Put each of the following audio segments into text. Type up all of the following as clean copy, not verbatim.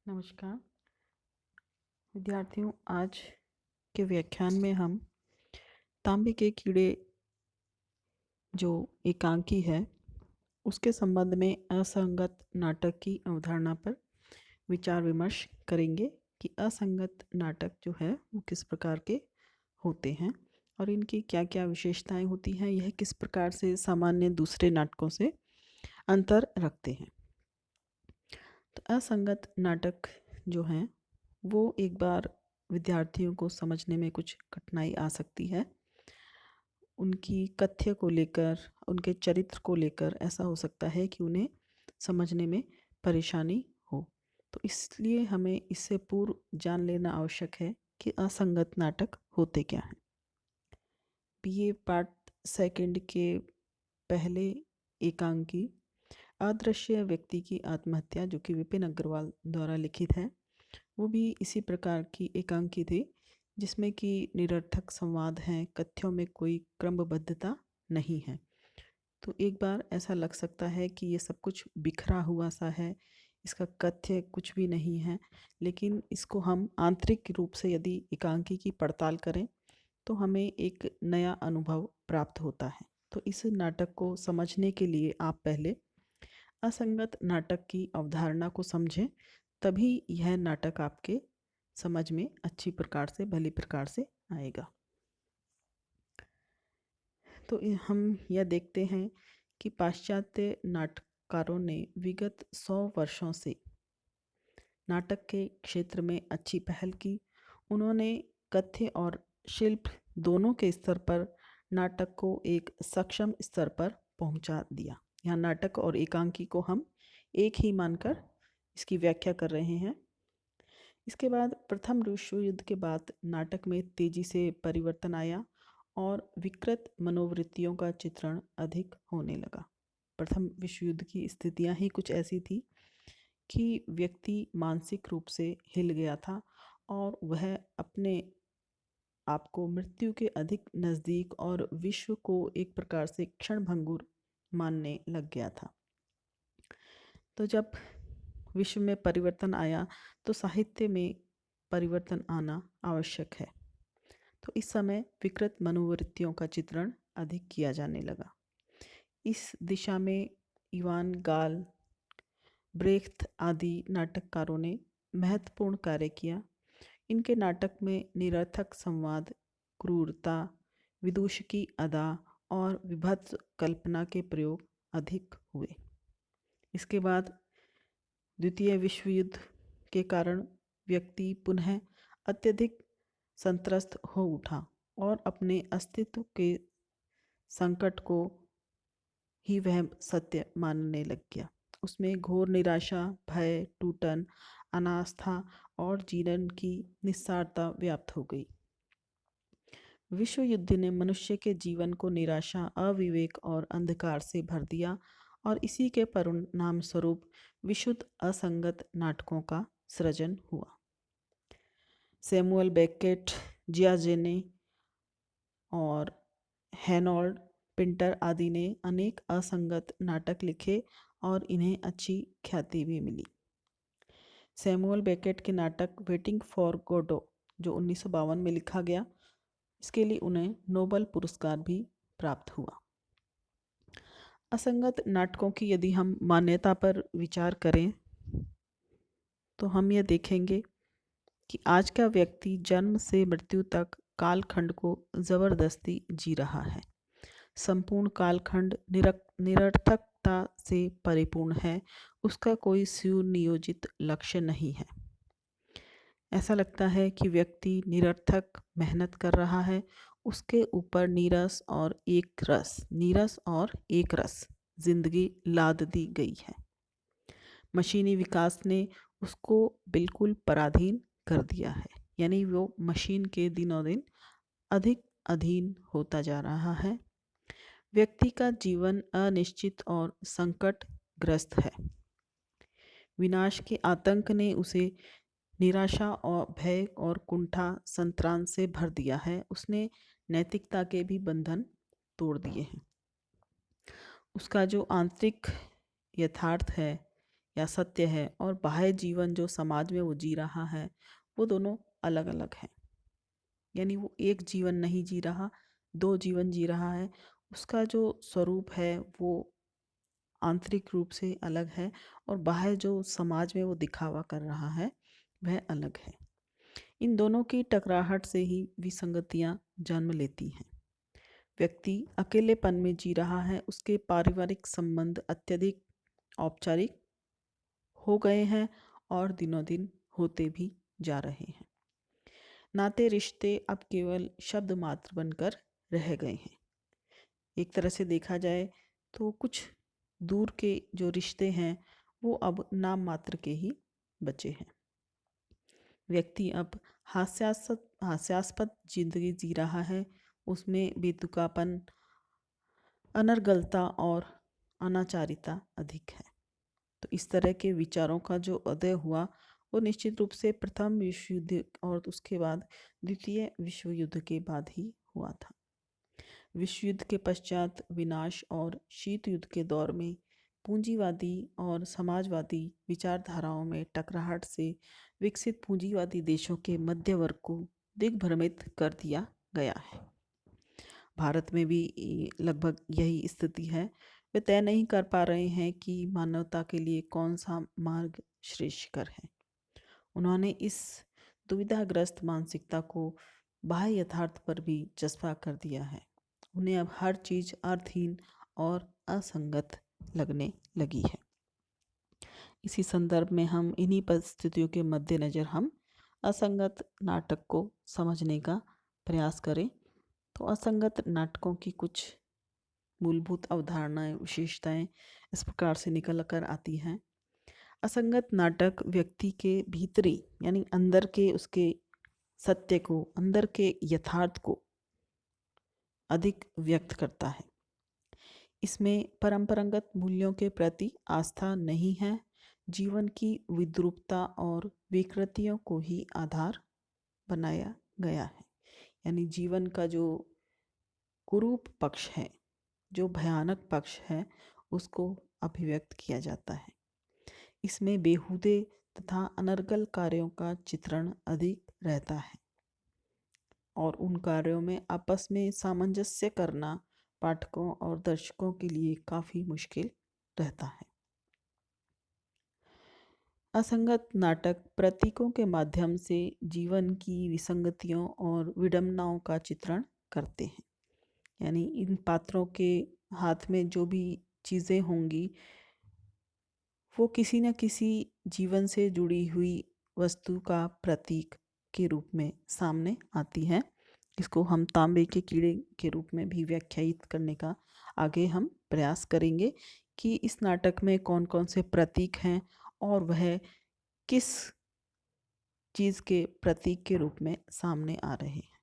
नमस्कार विद्यार्थियों, आज के व्याख्यान में हम तांबे के कीड़े जो एकांकी है उसके संबंध में असंगत नाटक की अवधारणा पर विचार विमर्श करेंगे कि असंगत नाटक जो है वो किस प्रकार के होते हैं और इनकी क्या क्या विशेषताएं होती हैं, यह किस प्रकार से सामान्य दूसरे नाटकों से अंतर रखते हैं। तो असंगत नाटक जो हैं वो एक बार विद्यार्थियों को समझने में कुछ कठिनाई आ सकती है। उनकी कथ्य को लेकर, उनके चरित्र को लेकर ऐसा हो सकता है कि उन्हें समझने में परेशानी हो। तो इसलिए हमें इससे पूर्व जान लेना आवश्यक है कि असंगत नाटक होते क्या हैं। बीए पार्ट सेकंड के पहले एकांकी अदृश्य व्यक्ति की आत्महत्या, जो कि विपिन अग्रवाल द्वारा लिखित है, वो भी इसी प्रकार की एकांकी थी जिसमें कि निरर्थक संवाद हैं, कथ्यों में कोई क्रमबद्धता नहीं है। तो एक बार ऐसा लग सकता है कि ये सब कुछ बिखरा हुआ सा है, इसका कथ्य कुछ भी नहीं है, लेकिन इसको हम आंतरिक रूप से यदि एकांकी की पड़ताल करें तो हमें एक नया अनुभव प्राप्त होता है। तो इस नाटक को समझने के लिए आप पहले असंगत नाटक की अवधारणा को समझें, तभी यह नाटक आपके समझ में अच्छी प्रकार से, भली प्रकार से आएगा। तो हम यह देखते हैं कि पाश्चात्य नाटककारों ने विगत 100 वर्षों से नाटक के क्षेत्र में अच्छी पहल की। उन्होंने कथ्य और शिल्प दोनों के स्तर पर नाटक को एक सक्षम स्तर पर पहुंचा दिया। यहाँ नाटक और एकांकी को हम एक ही मानकर इसकी व्याख्या कर रहे हैं। इसके बाद प्रथम विश्व युद्ध के बाद नाटक में तेजी से परिवर्तन आया और विकृत मनोवृत्तियों का चित्रण अधिक होने लगा। प्रथम विश्व युद्ध की स्थितियां ही कुछ ऐसी थी कि व्यक्ति मानसिक रूप से हिल गया था और वह अपने आप को मृत्यु के अधिक नज़दीक और विश्व को एक प्रकार से क्षणभंगुर मानने लग गया था। तो जब विश्व में परिवर्तन आया तो साहित्य में परिवर्तन आना आवश्यक है। तो इस समय विकृत मनोवृत्तियों का चित्रण अधिक किया जाने लगा। इस दिशा में इवान गाल, ब्रेख्त आदि नाटककारों ने महत्वपूर्ण कार्य किया। इनके नाटक में निरर्थक संवाद, क्रूरता, विदूषकी अदा और विभत्स कल्पना के प्रयोग अधिक हुए। इसके बाद द्वितीय विश्व युद्ध के कारण व्यक्ति पुनः अत्यधिक संत्रस्त हो उठा और अपने अस्तित्व के संकट को ही वह सत्य मानने लग गया। उसमें घोर निराशा, भय, टूटन, अनास्था और जीवन की निस्सारता व्याप्त हो गई। विश्व युद्ध ने मनुष्य के जीवन को निराशा, अविवेक और अंधकार से भर दिया और इसी के परिणाम स्वरूप विशुद्ध असंगत नाटकों का सृजन हुआ। सैमुअल बेकेट, जियाजेने और हेनोल्ड पिंटर आदि ने अनेक असंगत नाटक लिखे और इन्हें अच्छी ख्याति भी मिली। सैमुअल बेकेट के नाटक वेटिंग फॉर गोडो, जो 1952 में लिखा गया, इसके लिए उन्हें नोबेल पुरस्कार भी प्राप्त हुआ। असंगत नाटकों की यदि हम मान्यता पर विचार करें तो हम यह देखेंगे कि आज का व्यक्ति जन्म से मृत्यु तक कालखंड को जबरदस्ती जी रहा है। संपूर्ण कालखंड निरर्थकता से परिपूर्ण है, उसका कोई सुनियोजित लक्ष्य नहीं है। ऐसा लगता है कि व्यक्ति निरर्थक मेहनत कर रहा है, उसके ऊपर नीरस और एक रस जिंदगी लाद दी गई है। मशीनी विकास ने उसको बिल्कुल पराधीन कर दिया है, यानी वो मशीन के दिनों दिन अधिक अधीन होता जा रहा है। व्यक्ति का जीवन अनिश्चित और संकटग्रस्त है। विनाश के आतंक ने उसे निराशा और भय और कुंठा संतरान से भर दिया है। उसने नैतिकता के भी बंधन तोड़ दिए हैं। उसका जो आंतरिक यथार्थ है या सत्य है और बाह्य जीवन जो समाज में वो जी रहा है, वो दोनों अलग अलग हैं। यानी वो एक जीवन नहीं जी रहा, दो जीवन जी रहा है। उसका जो स्वरूप है वो आंतरिक रूप से अलग है और बाहर जो समाज में वो दिखावा कर रहा है वह अलग है। इन दोनों की टकराहट से ही विसंगतियां जन्म लेती हैं। व्यक्ति अकेलेपन में जी रहा है, उसके पारिवारिक संबंध अत्यधिक औपचारिक हो गए हैं और दिनों दिन होते भी जा रहे हैं। नाते रिश्ते अब केवल शब्द मात्र बनकर रह गए हैं। एक तरह से देखा जाए तो कुछ दूर के जो रिश्ते हैं वो अब नाम मात्र के ही बचे हैं। व्यक्ति अब हास्यास्पद जिंदगी जी रहा है, उसमें बेतुकापन, अनर्गलता और अनाचारिता अधिक है। तो इस तरह के विचारों का जो उदय हुआ वो निश्चित रूप से प्रथम विश्व युद्ध और उसके बाद द्वितीय विश्व युद्ध के बाद ही हुआ था। विश्व युद्ध के पश्चात विनाश और शीत युद्ध के दौर में पूंजीवादी और समाजवादी विचारधाराओं में टकराहट से विकसित पूंजीवादी देशों के मध्य वर्ग को दिग्भ्रमित कर दिया गया है। भारत में भी लगभग यही स्थिति है। वे तय नहीं कर पा रहे हैं कि मानवता के लिए कौन सा मार्ग श्रेष्ठकर है। उन्होंने इस दुविधाग्रस्त मानसिकता को बाह्य यथार्थ पर भी चस्पा कर दिया है। उन्हें अब हर चीज अर्थहीन और असंगत लगने लगी है। इसी संदर्भ में हम इन्हीं परिस्थितियों के मद्देनजर हम असंगत नाटक को समझने का प्रयास करें। तो असंगत नाटकों की कुछ मूलभूत अवधारणाएं, विशेषताएं इस प्रकार से निकल कर आती हैं। असंगत नाटक व्यक्ति के भीतरी यानी अंदर के उसके सत्य को, अंदर के यथार्थ को अधिक व्यक्त करता है। इसमें परंपरागत मूल्यों के प्रति आस्था नहीं है, जीवन की विद्रूपता और विकृतियों को ही आधार बनाया गया है। यानी जीवन का जो कुरूप पक्ष है, जो भयानक पक्ष है, उसको अभिव्यक्त किया जाता है। इसमें बेहूदे तथा अनर्गल कार्यों का चित्रण अधिक रहता है और उन कार्यों में आपस में सामंजस्य करना पाठकों और दर्शकों के लिए काफ़ी मुश्किल रहता है। असंगत नाटक प्रतीकों के माध्यम से जीवन की विसंगतियों और विडंबनाओं का चित्रण करते हैं। यानी इन पात्रों के हाथ में जो भी चीज़ें होंगी वो किसी न किसी जीवन से जुड़ी हुई वस्तु का प्रतीक के रूप में सामने आती है। इसको हम तांबे के कीड़े के रूप में भी व्याख्यायित करने का आगे हम प्रयास करेंगे कि इस नाटक में कौन कौन से प्रतीक हैं और वह किस चीज़ के प्रतीक के रूप में सामने आ रहे हैं।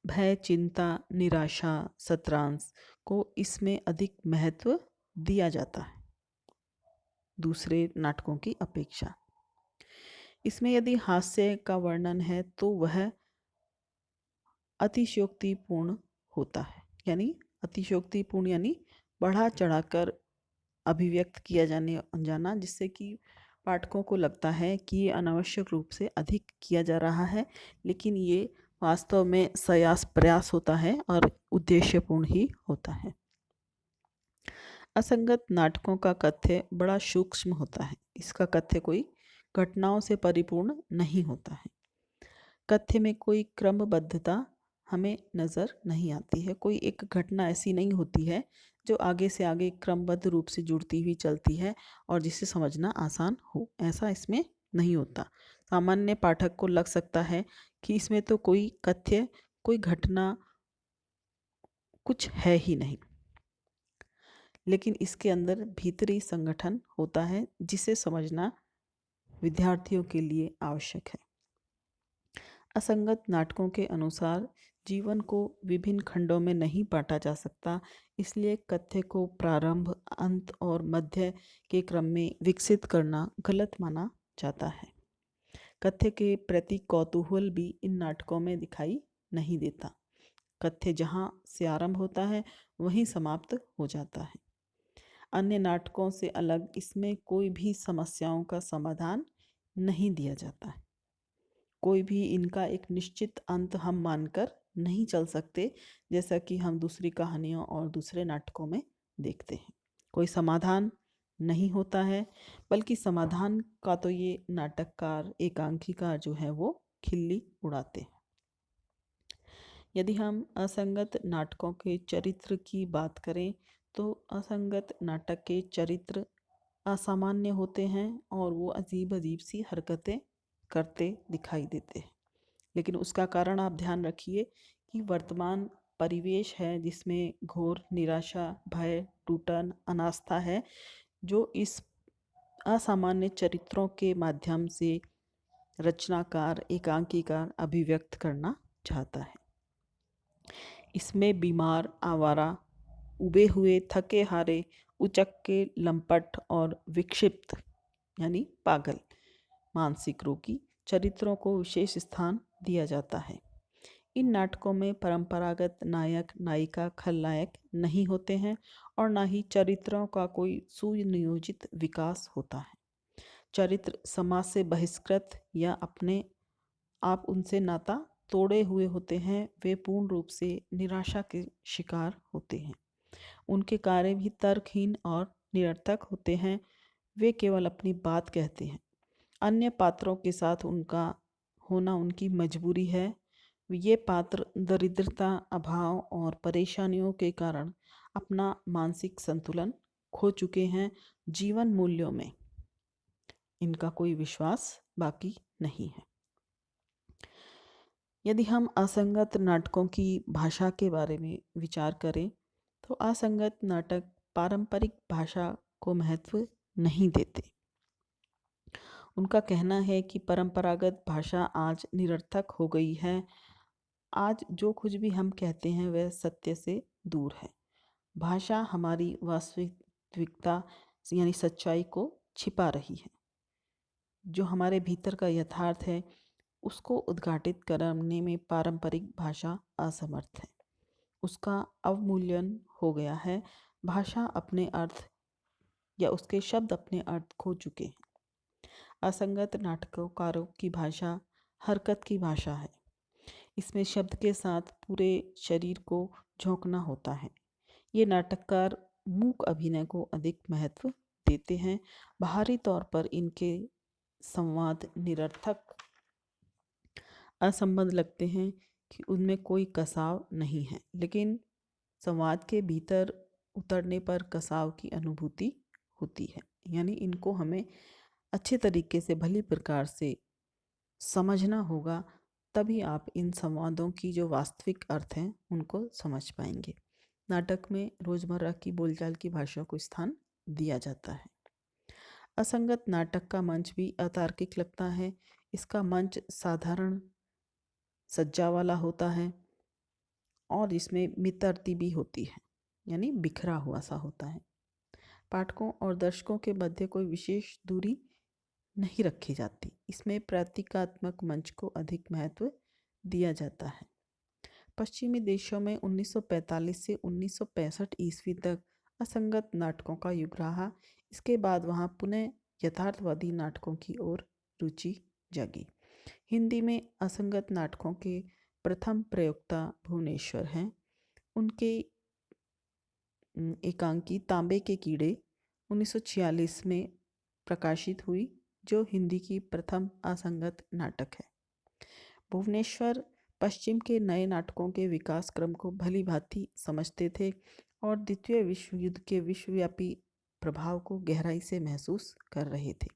भय, चिंता, निराशा, सत्रांश को इसमें अधिक महत्व दिया जाता है दूसरे नाटकों की अपेक्षा। इसमें यदि हास्य का वर्णन है तो वह अतिशयोक्तिपूर्ण होता है। यानी अतिशयोक्तिपूर्ण यानी बढ़ा चढ़ाकर अभिव्यक्त किया जाना, जिससे कि पाठकों को लगता है कि ये अनावश्यक रूप से अधिक किया जा रहा है, लेकिन ये वास्तव में प्रयास प्रयास होता है और उद्देश्यपूर्ण ही होता है। असंगत नाटकों का कथ्य बड़ा सूक्ष्म होता है। इसका कथ्य कोई घटनाओं से परिपूर्ण नहीं होता है। कथ्य में कोई क्रमबद्धता हमें नज़र नहीं आती है। कोई एक घटना ऐसी नहीं होती है जो आगे से आगे क्रमबद्ध रूप से जुड़ती हुई चलती है और जिसे समझना आसान हो। ऐसा इसमें नहीं होता। सामान्य पाठक को लग सकता है कि इसमें तो कोई कथ्य, कोई घटना कुछ है ही नहीं, लेकिन इसके अंदर भीतरी संगठन होता है जिसे समझना विद्यार्थियों के लिए आवश्यक है। असंगत नाटकों के अनुसार जीवन को विभिन्न खंडों में नहीं बांटा जा सकता, इसलिए कथ्य को प्रारंभ, अंत और मध्य के क्रम में विकसित करना गलत माना जाता है। कथ्य के प्रति कौतूहल भी इन नाटकों में दिखाई नहीं देता। कथ्य जहाँ से आरंभ होता है वहीं समाप्त हो जाता है। अन्य नाटकों से अलग इसमें कोई भी समस्याओं का समाधान नहीं दिया जाता है। कोई भी इनका एक निश्चित अंत हम मानकर नहीं चल सकते, जैसा कि हम दूसरी कहानियों और दूसरे नाटकों में देखते हैं। कोई समाधान नहीं होता है, बल्कि समाधान का तो ये नाटककार, एकांकीकार जो है वो खिल्ली उड़ाते हैं। यदि हम असंगत नाटकों के चरित्र की बात करें तो असंगत नाटक के चरित्र असामान्य होते हैं और वो अजीब अजीब सी हरकतें करते दिखाई देते हैं। लेकिन उसका कारण आप ध्यान रखिए कि वर्तमान परिवेश है जिसमें घोर निराशा, भय, टूटन, अनास्था है, जो इस असामान्य चरित्रों के माध्यम से रचनाकार, एकांकीकार अभिव्यक्त करना चाहता है। इसमें बीमार, आवारा, उबे हुए, थके हारे, उचक्के, लंपट और विक्षिप्त यानी पागल मानसिक रोगी चरित्रों को विशेष स्थान दिया जाता है। इन नाटकों में परंपरागत नायक, नायिका, खलनायक नहीं होते हैं और ना ही चरित्रों का कोई सुनियोजित विकास होता है। चरित्र समाज से बहिष्कृत या अपने आप उनसे नाता तोड़े हुए होते हैं। वे पूर्ण रूप से निराशा के शिकार होते हैं। उनके कार्य भी तर्कहीन और निरर्थक होते हैं। वे केवल अपनी बात कहते हैं। अन्य पात्रों के साथ उनका होना उनकी मजबूरी है। ये पात्र दरिद्रता, अभाव और परेशानियों के कारण अपना मानसिक संतुलन खो चुके हैं। जीवन मूल्यों में इनका कोई विश्वास बाकी नहीं है। यदि हम असंगत नाटकों की भाषा के बारे में विचार करें तो असंगत नाटक पारंपरिक भाषा को महत्व नहीं देते। उनका कहना है कि परंपरागत भाषा आज निरर्थक हो गई है। आज जो कुछ भी हम कहते हैं वह सत्य से दूर है। भाषा हमारी वास्तविकता यानी सच्चाई को छिपा रही है। जो हमारे भीतर का यथार्थ है उसको उद्घाटित करने में पारंपरिक भाषा असमर्थ है। उसका अवमूल्यन हो गया है। भाषा अपने अर्थ या उसके शब्द अपने अर्थ खो चुके हैं। असंगत नाटककारों की भाषा हरकत की भाषा है। इसमें शब्द के साथ पूरे शरीर को झोंकना होता है। ये नाटककार मूक अभिनय को अधिक महत्व देते हैं। बाहरी तौर पर इनके संवाद निरर्थक, असंबद्ध लगते हैं कि उनमें कोई कसाव नहीं है, लेकिन संवाद के भीतर उतरने पर कसाव की अनुभूति होती है। यानी इनको हमें अच्छे तरीके से, भली प्रकार से समझना होगा, तभी आप इन संवादों की जो वास्तविक अर्थ हैं उनको समझ पाएंगे। नाटक में रोजमर्रा की बोलचाल की भाषा को स्थान दिया जाता है। असंगत नाटक का मंच भी अतार्किक लगता है। इसका मंच साधारण सज्जा वाला होता है और इसमें बेतरतीबी होती है, यानी बिखरा हुआ सा होता है। पाठकों और दर्शकों के मध्य कोई विशेष दूरी नहीं रखी जाती। इसमें प्रतीकात्मक मंच को अधिक महत्व दिया जाता है। पश्चिमी देशों में 1945 से 1965 ईस्वी तक असंगत नाटकों का युग रहा। इसके बाद वहाँ पुनः यथार्थवादी नाटकों की ओर रुचि जगी। हिंदी में असंगत नाटकों के प्रथम प्रयोक्ता भुवनेश्वर हैं। उनके एकांकी तांबे के कीड़े 1946 में प्रकाशित हुई, जो हिंदी की प्रथम असंगत नाटक है। भुवनेश्वर पश्चिम के नए नाटकों के विकास क्रम को भली भांति समझते थे और द्वितीय विश्व युद्ध के विश्वव्यापी प्रभाव को गहराई से महसूस कर रहे थे।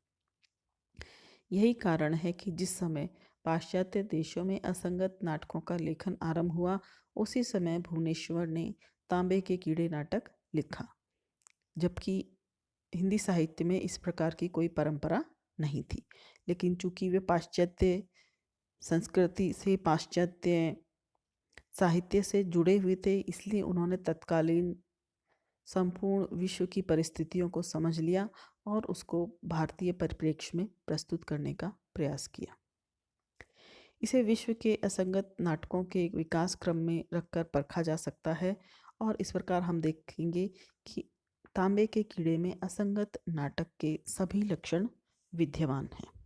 यही कारण है कि जिस समय पाश्चात्य देशों में असंगत नाटकों का लेखन आरंभ हुआ, उसी समय भुवनेश्वर ने तांबे के कीड़े नाटक लिखा, जबकि हिंदी साहित्य में इस प्रकार की कोई परंपरा नहीं थी। लेकिन चूंकि वे पाश्चात्य संस्कृति से, पाश्चात्य साहित्य से जुड़े हुए थे, इसलिए उन्होंने तत्कालीन संपूर्ण विश्व की परिस्थितियों को समझ लिया और उसको भारतीय परिप्रेक्ष्य में प्रस्तुत करने का प्रयास किया। इसे विश्व के असंगत नाटकों के विकास क्रम में रखकर परखा जा सकता है और इस प्रकार हम देखेंगे कि तांबे के कीड़े में असंगत नाटक के सभी लक्षण विद्यमान हैं।